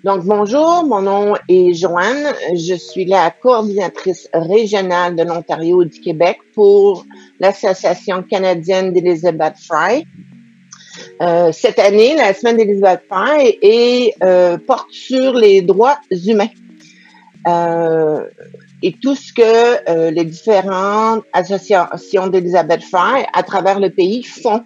Donc, bonjour, mon nom est Joanne. Je suis la coordinatrice régionale de l'Ontario et du Québec pour l'Association canadienne d'Elizabeth Fry. Cette année, la semaine d'Elizabeth Fry porte sur les droits humains et tout ce que les différentes associations d'Elizabeth Fry à travers le pays font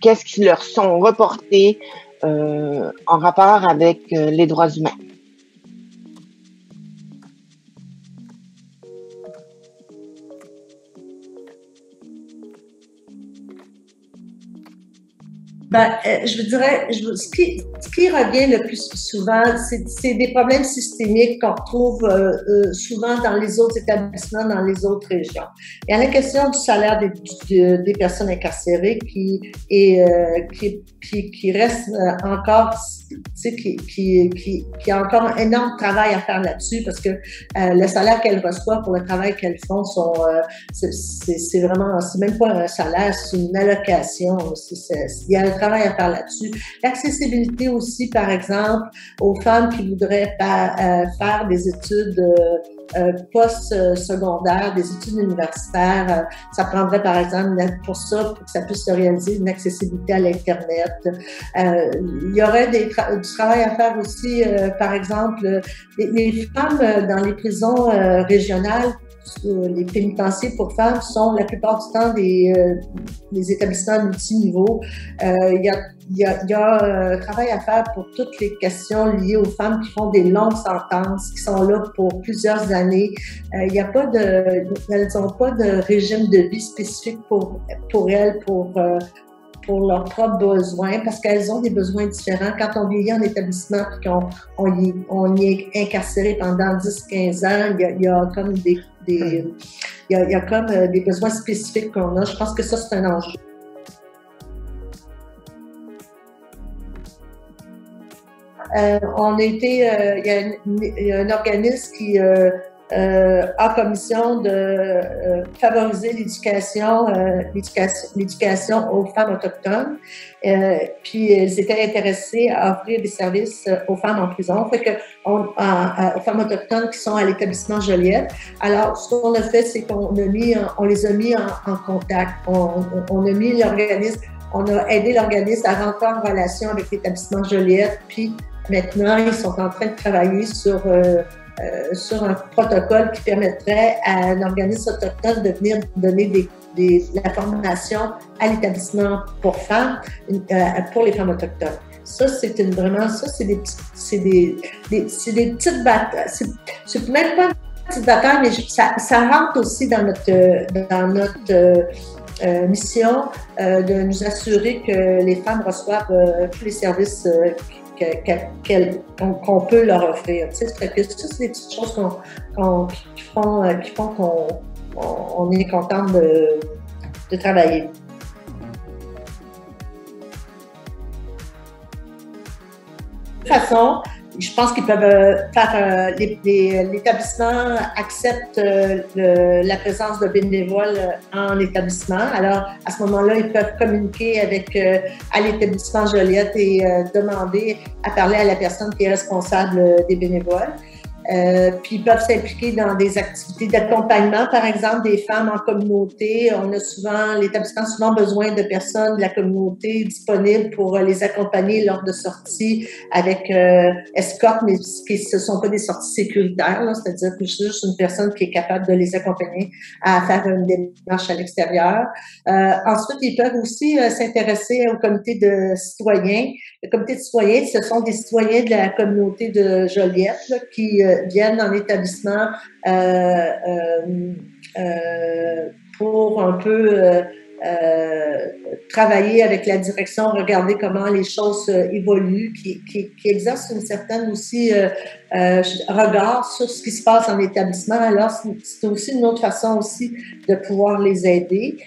qu'est-ce qui leur sont reportés en rapport avec les droits humains. Je vous dirais, ce qui revient le plus souvent, c'est des problèmes systémiques qu'on retrouve souvent dans les autres établissements, dans les autres régions. Il y a la question du salaire des personnes incarcérées qui reste encore, tu sais, qui a encore un énorme travail à faire là-dessus parce que le salaire qu'elles reçoivent pour le travail qu'elles font c'est vraiment, c'est même pas un salaire, c'est une allocation. Il y a un travail à faire là-dessus. L'accessibilité aussi, par exemple, aux femmes qui voudraient faire des études post-secondaires, des études universitaires. Ça prendrait, par exemple, pour que ça puisse se réaliser, une accessibilité à l'Internet. Il y aurait du travail à faire aussi, par exemple, les femmes dans les prisons régionales, les pénitenciers pour femmes sont la plupart du temps des établissements multiniveaux. Il y a un travail à faire pour toutes les questions liées aux femmes qui font des longues sentences, qui sont là pour plusieurs années. Elles n'ont pas de régime de vie spécifique pour elles, pour leurs propres besoins, parce qu'elles ont des besoins différents. Quand on vieillit en établissement et qu'on y est incarcéré pendant 10-15 ans, il y a comme il y a comme des besoins spécifiques qu'on a. Je pense que ça, c'est un enjeu. Il y a un organisme qui a commission de favoriser l'éducation aux femmes autochtones. Puis ils étaient intéressés à offrir des services aux femmes en prison, aux femmes autochtones qui sont à l'établissement Joliette. Alors, ce qu'on a fait, c'est qu'on les a mis en contact. On a mis l'organisme, on a aidé l'organisme à rentrer en relation avec l'établissement Joliette. Puis maintenant, ils sont en train de travailler sur un protocole qui permettrait à un organisme autochtone de venir donner la formation à l'établissement pour femmes, pour les femmes autochtones. Ça, c'est des petites batailles. C'est même pas une petite bataille, mais ça rentre aussi dans notre mission de nous assurer que les femmes reçoivent tous les services qu'on peut leur offrir. Tu sais, c'est des petites choses qui font qu'on est content de travailler. De toute façon, je pense qu'ils peuvent faire. L'établissement accepte la présence de bénévoles en établissement. Alors, à ce moment-là, ils peuvent communiquer à l'établissement Joliette et demander à parler à la personne qui est responsable des bénévoles. Puis ils peuvent s'impliquer dans des activités d'accompagnement, par exemple, des femmes en communauté. L'établissement a souvent besoin de personnes de la communauté disponibles pour les accompagner lors de sorties avec escorte, mais ce ne sont pas des sorties sécuritaires, c'est-à-dire que c'est juste une personne qui est capable de les accompagner à faire une démarche à l'extérieur. Ensuite, ils peuvent aussi s'intéresser au comité de citoyens. Le comité de citoyens, ce sont des citoyens de la communauté de Joliette qui viennent en établissement pour un peu travailler avec la direction, regarder comment les choses évoluent, qui exercent une certaine aussi regard sur ce qui se passe en établissement. Alors, c'est aussi une autre façon aussi de pouvoir les aider.